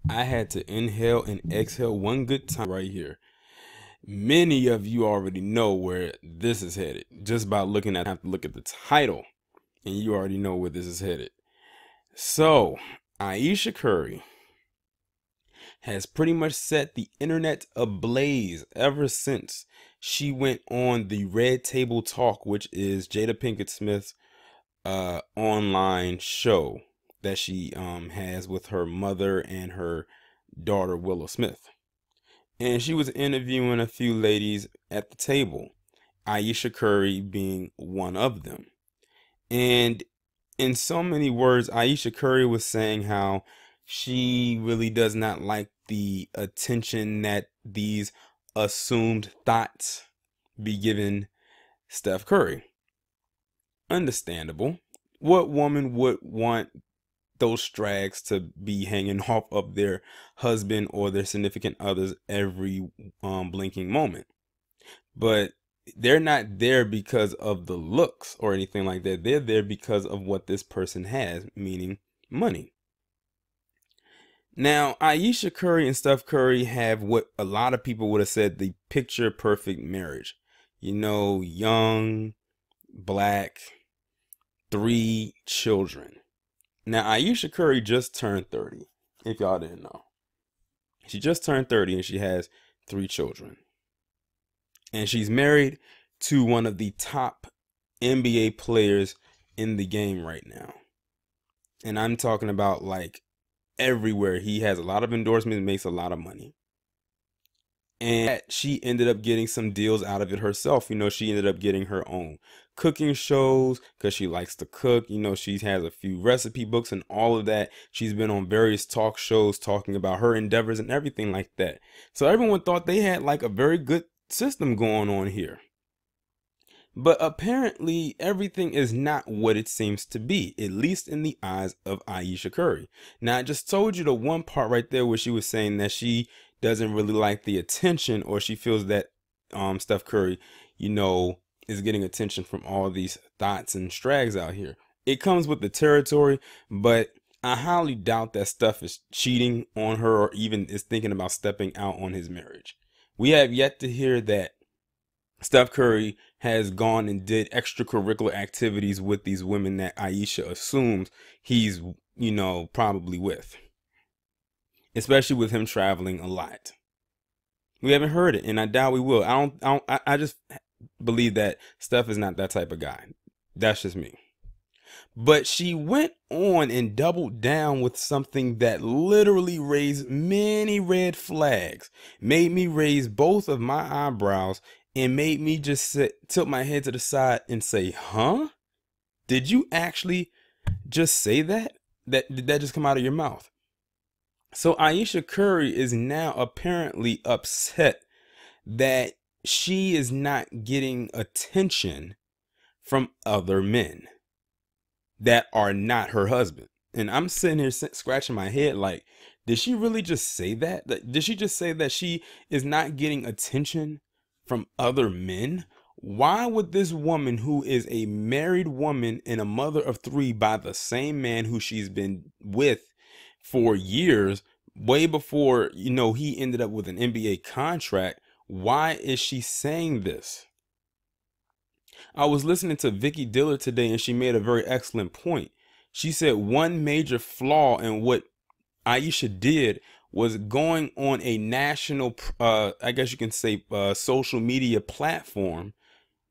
I had to inhale and exhale one good time right here. Many of you already know where this is headed. Just by looking at, have to look at the title, and you already know where this is headed. So, Ayesha Curry has pretty much set the internet ablaze ever since she went on the Red Table Talk, which is Jada Pinkett Smith's online show that she has with her mother and her daughter Willow Smith. And she was interviewing a few ladies at the table, Ayesha Curry being one of them. And in so many words, Ayesha Curry was saying how she really does not like the attention that these assumed thoughts be given Steph Curry. Understandable. What woman would want those strags to be hanging off of their husband or their significant others every blinking moment? But they're not there because of the looks or anything like that. They're there because of what this person has, meaning money. Now, Ayesha Curry and Steph Curry have what a lot of people would have said the picture perfect marriage. You know, young, black, 3 children. Now, Ayesha Curry just turned 30, if y'all didn't know. She just turned 30 and she has 3 children. And she's married to one of the top NBA players in the game right now. And I'm talking about like everywhere. He has a lot of endorsements, makes a lot of money. And she ended up getting some deals out of it herself. You know, she ended up getting her own cooking shows because she likes to cook. You know, she has a few recipe books and all of that. She's been on various talk shows talking about her endeavors and everything like that. So everyone thought they had like a very good system going on here. But apparently everything is not what it seems to be, at least in the eyes of Ayesha Curry. Now, I just told you the one part right there where she was saying that she doesn't really like the attention, or she feels that Steph Curry, you know, is getting attention from all these thoughts and strags out here. It comes with the territory, but I highly doubt that Steph is cheating on her or even is thinking about stepping out on his marriage. We have yet to hear that Steph Curry has gone and did extracurricular activities with these women that Ayesha assumes he's, you know, probably with. Especially with him traveling a lot. We haven't heard it, and I doubt we will. I just believe that Steph is not that type of guy. That's just me. But she went on and doubled down with something that literally raised many red flags, made me raise both of my eyebrows, and made me just tilt my head to the side and say, huh? Did you actually just say that? Did that just come out of your mouth? So Ayesha Curry is now apparently upset that she is not getting attention from other men that are not her husband. And I'm sitting here scratching my head like, did she really just say that? Did she just say that she is not getting attention from other men? Why would this woman, who is a married woman and a mother of 3 by the same man who she's been with for years, way before, you know, he ended up with an NBA contract, why is she saying this? I was listening to Vicky Diller today and she made a very excellent point. She said one major flaw in what Ayesha did was going on a national, I guess you can say, social media platform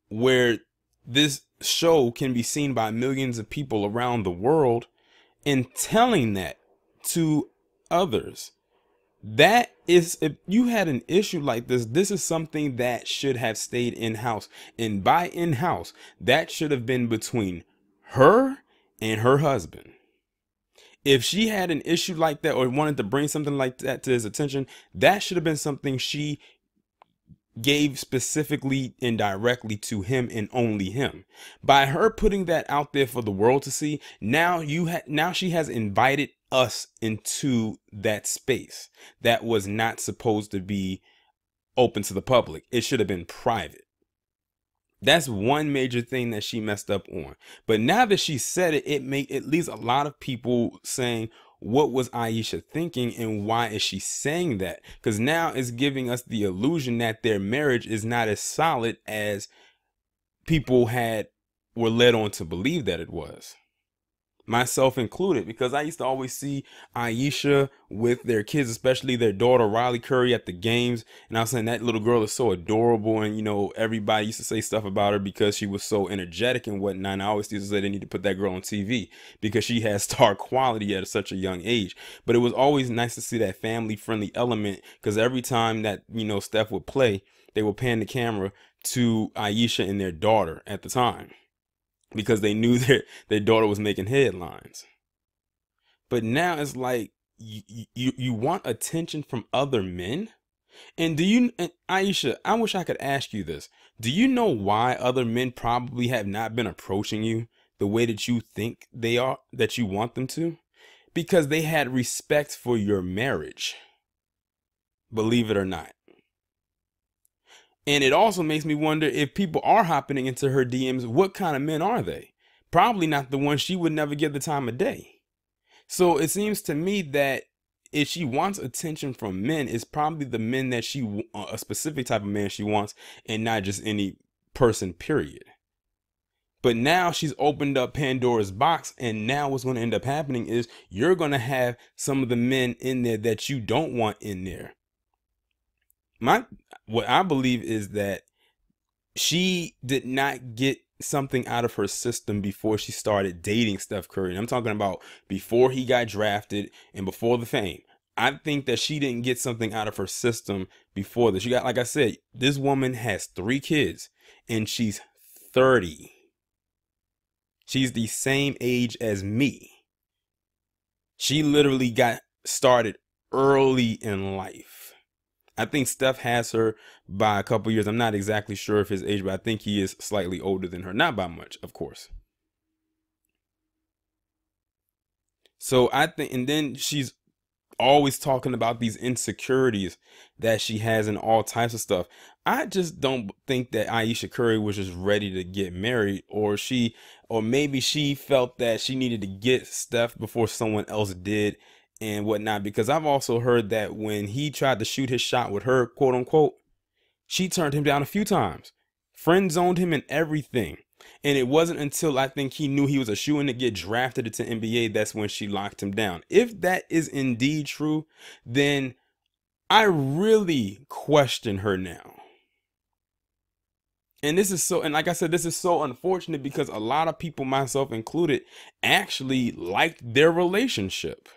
where this show can be seen by millions of people around the world and telling that to others. That is, if you had an issue like this is something that should have stayed in-house. And by in-house, that should have been between her and her husband. If she had an issue like that or wanted to bring something like that to his attention, that should have been something she gave specifically and directly to him and only him. By her putting that out there for the world to see, now she has invited us into that space that was not supposed to be open to the public. It should have been private. That's one major thing that she messed up on. But now that she said it, it leaves a lot of people saying, what was Ayesha thinking and why is she saying that? Because now it's giving us the illusion that their marriage is not as solid as people were led on to believe that it was, myself included, because I used to always see Ayesha with their kids, especially their daughter Riley Curry, at the games, and I was saying that little girl is so adorable, and everybody used to say stuff about her because she was so energetic and whatnot. And I always used to say they need to put that girl on TV because she has star quality at such a young age. But it was always nice to see that family friendly element, because every time that Steph would play, they would pan the camera to Ayesha and their daughter at the time, because they knew their daughter was making headlines. But now it's like you want attention from other men. And Ayesha, I wish I could ask you this. Do you know why other men probably have not been approaching you the way that you think they are, that you want them to? Because they had respect for your marriage. Believe it or not. And it also makes me wonder, if people are hopping into her DMs, what kind of men are they? Probably not the ones she would never give the time of day. So it seems to me that if she wants attention from men, it's probably the men that a specific type of man she wants, and not just any person, period. But now she's opened up Pandora's box, and now what's going to end up happening is you're going to have some of the men in there that you don't want in there. What I believe is that she did not get something out of her system before she started dating Steph Curry. And I'm talking about before he got drafted and before the fame. I think that she didn't get something out of her system before this. Like I said, this woman has 3 kids and she's 30. She's the same age as me. She literally got started early in life. I think Steph has her by a couple years. I'm not exactly sure of his age, but I think he is slightly older than her. Not by much, of course. So I think, and then she's always talking about these insecurities that she has and all types of stuff. I just don't think that Ayesha Curry was just ready to get married, or maybe she felt that she needed to get Steph before someone else did and whatnot, because I've also heard that when he tried to shoot his shot with her, quote unquote, she turned him down a few times, friend zoned him and everything. And it wasn't until I think he knew he was a shoo-in to get drafted into NBA that's when she locked him down. If that is indeed true, then I really question her now. And like I said, this is so unfortunate, because a lot of people, myself included, actually liked their relationship.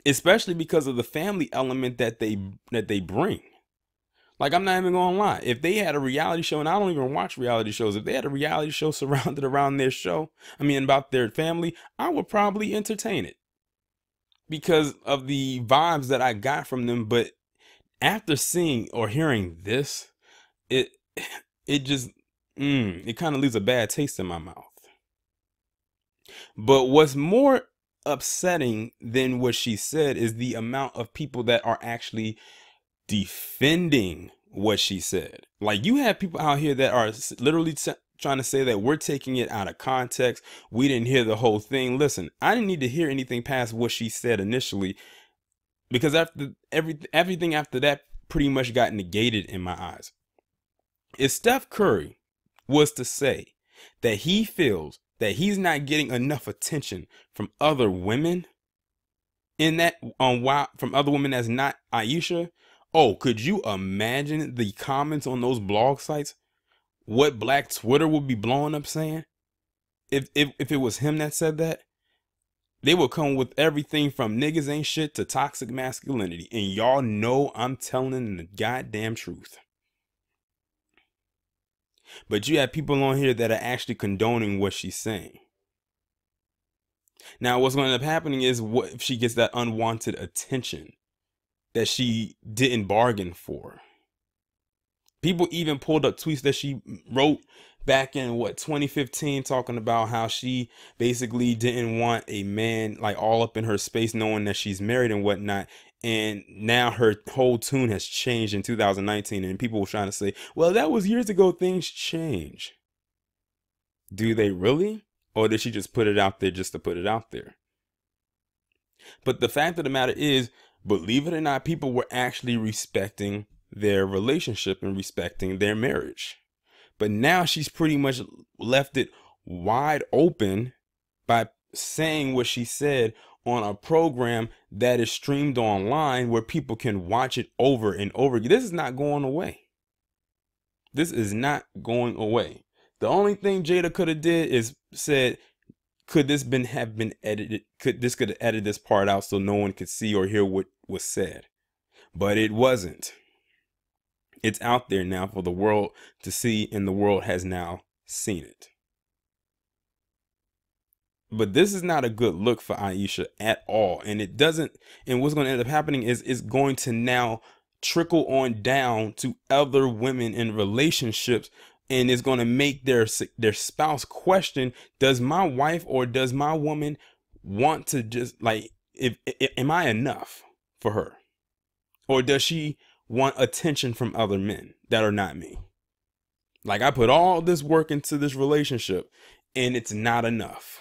Especially because of the family element that they bring. Like, I'm not even gonna lie. If they had a reality show, and I don't even watch reality shows, if they had a reality show surrounded around their about their family, I would probably entertain it because of the vibes that I got from them. But after seeing or hearing this, it just it kind of leaves a bad taste in my mouth. But what's more upsetting than what she said is the amount of people that are actually defending what she said. Like, you have people out here that are literally trying to say that we're taking it out of context. We didn't hear the whole thing. Listen, I didn't need to hear anything past what she said initially, because after everything after that pretty much got negated in my eyes. If Steph Curry was to say that he feels that he's not getting enough attention from other women from other women that's not Ayesha, oh, could you imagine the comments on those blog sites? What Black Twitter would be blowing up saying? If it was him that said that, they would come with everything from niggas ain't shit to toxic masculinity. And y'all know I'm telling the goddamn truth. But you have people on here that are actually condoning what she's saying. Now, what's going to end up happening is, what if she gets that unwanted attention that she didn't bargain for? People even pulled up tweets that she wrote back in 2015, talking about how she basically didn't want a man like all up in her space, knowing that she's married and whatnot. And now her whole tune has changed in 2019, and people were trying to say, well, that was years ago, things change. Do they really? Or did she just put it out there just to put it out there? But the fact of the matter is, believe it or not, people were actually respecting their relationship and respecting their marriage. But now she's pretty much left it wide open by saying what she said on a program that is streamed online where people can watch it over and over again. This is not going away. This is not going away. The only thing Jada could have did is said, could this have been edited? Could have edited this part out so no one could see or hear what was said? But it wasn't. It's out there now for the world to see, and the world has now seen it. But this is not a good look for Ayesha at all. And it doesn't, and what's going to end up happening is it's going to now trickle on down to other women in relationships, and it's going to make their spouse question, does my wife or does my woman want to just like, am I enough for her? Or does she want attention from other men that are not me? Like, I put all this work into this relationship and it's not enough.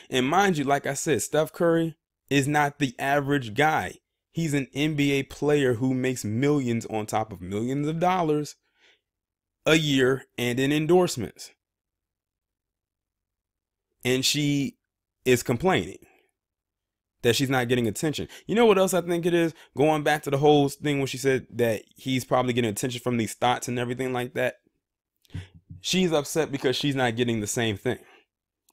And mind you, like I said, Steph Curry is not the average guy. He's an NBA player who makes millions on top of millions of dollars a year and in endorsements. And she is complaining that she's not getting attention. You know what else I think it is? Going back to the whole thing when she said that he's probably getting attention from these thoughts and everything like that. She's upset because she's not getting the same thing.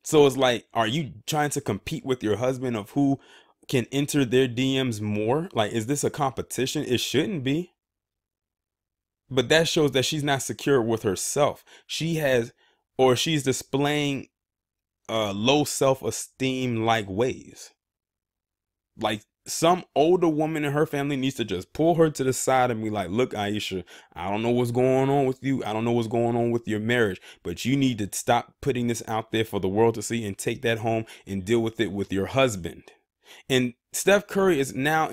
So it's like, are you trying to compete with your husband of who can enter their DMs more? Like, is this a competition? It shouldn't be. But that shows that she's not secure with herself. She's displaying low self-esteem like ways. Like, some older woman in her family needs to just pull her to the side and be like, look, Ayesha, I don't know what's going on with you. I don't know what's going on with your marriage, but you need to stop putting this out there for the world to see and take that home and deal with it with your husband. And Steph Curry is now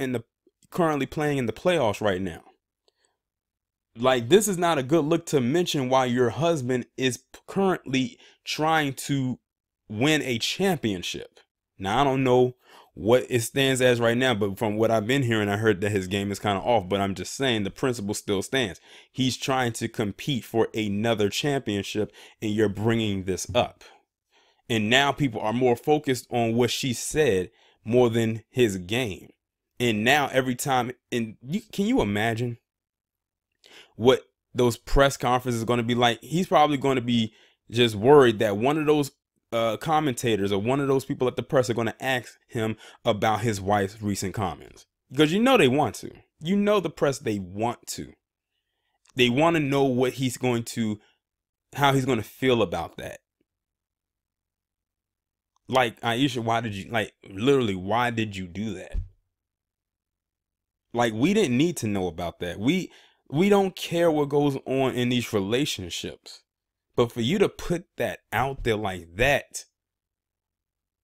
currently playing in the playoffs right now. Like, this is not a good look to mention while your husband is currently trying to win a championship. Now, I don't know what it stands as right now, but from what I've been hearing, I heard that his game is kind of off. But I'm just saying the principle still stands. He's trying to compete for another championship, and you're bringing this up. And now people are more focused on what she said more than his game. And now every time, can you imagine what those press conferences are going to be like? He's probably going to be just worried that one of those commentators or one of those people at the press are going to ask him about his wife's recent comments, because you know they want to. You know the press, they want to. They want to know what how he's going to feel about that. Like, Ayesha, why did you do that? Like, we didn't need to know about that. We don't care what goes on in these relationships. But for you to put that out there like that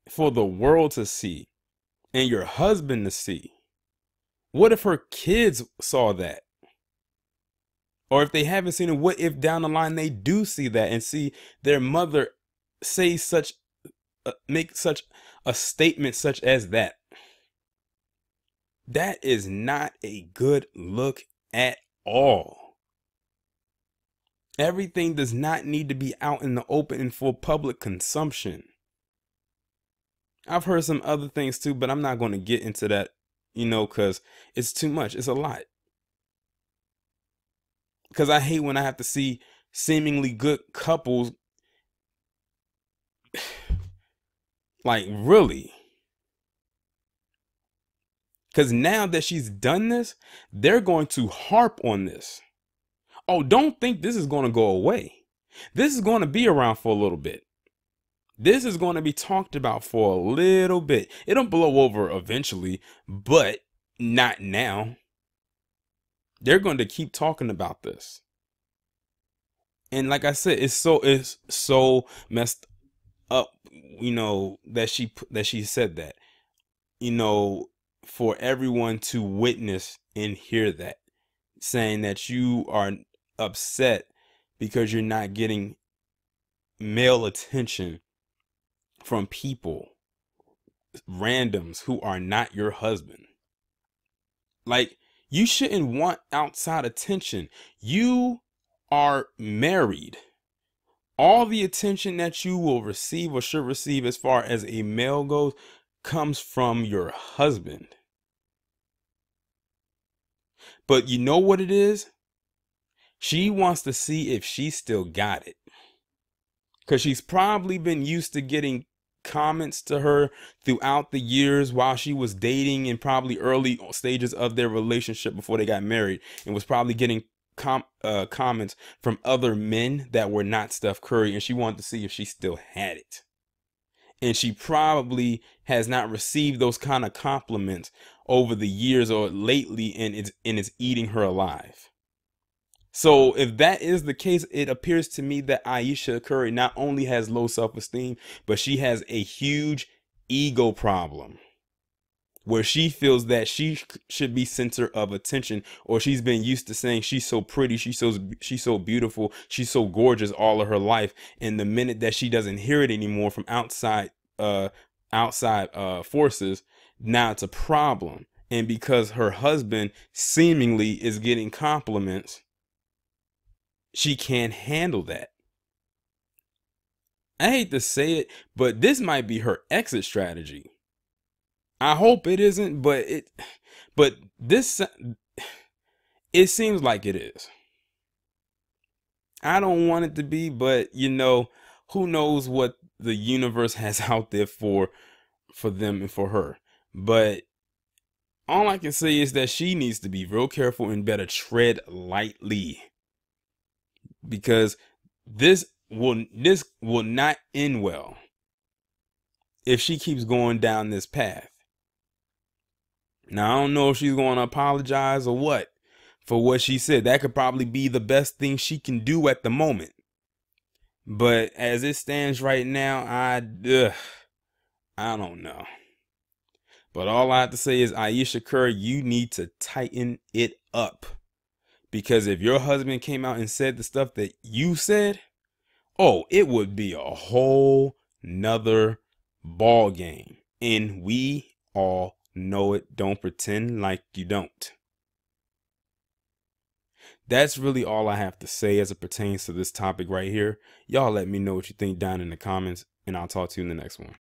for the world to see and your husband to see, what if her kids saw that? Or if they haven't seen it, what if down the line they do see that and see their mother say make such a statement such as that? That is not a good look at all. Everything does not need to be out in the open and for public consumption. I've heard some other things too, but I'm not going to get into that, because it's too much. It's a lot. Because I hate when I have to see seemingly good couples. Like, really? Because now that she's done this, they're going to harp on this. Oh, don't think this is going to go away. This is going to be around for a little bit. This is going to be talked about for a little bit. It'll blow over eventually, but not now. They're going to keep talking about this. And like I said, it's so messed up, that she said that, for everyone to witness and hear that, saying that you are upset because you're not getting male attention from people randoms who are not your husband. Like, you shouldn't want outside attention. You are married. All the attention that you will receive or should receive as far as a male goes comes from your husband. But you know what it is? She wants to see if she still got it. Because she's probably been used to getting comments to her throughout the years while she was dating and probably early stages of their relationship before they got married, and was probably getting comments from other men that were not Steph Curry, and she wanted to see if she still had it. And she probably has not received those kind of compliments over the years or lately, and it's eating her alive. So if that is the case, it appears to me that Ayesha Curry not only has low self-esteem, but she has a huge ego problem where she feels that she should be center of attention, or she's been used to saying she's so pretty, she's so beautiful, she's so gorgeous all of her life. And the minute that she doesn't hear it anymore from outside forces, now it's a problem. And because her husband seemingly is getting compliments, she can't handle that. I hate to say it, but this might be her exit strategy. I hope it isn't, but it seems like it is. I don't want it to be, but you know, who knows what the universe has out there for them and for her. But all I can say is that she needs to be real careful and better tread lightly, because this will not end well if she keeps going down this path. Now, I don't know if she's going to apologize or what for what she said. That could probably be the best thing she can do at the moment. But as it stands right now, I don't know. But all I have to say is, Ayesha Curry, you need to tighten it up. Because if your husband came out and said the stuff that you said, oh, it would be a whole nother ball game. And we all know it. Don't pretend like you don't. That's really all I have to say as it pertains to this topic right here. Y'all let me know what you think down in the comments, and I'll talk to you in the next one.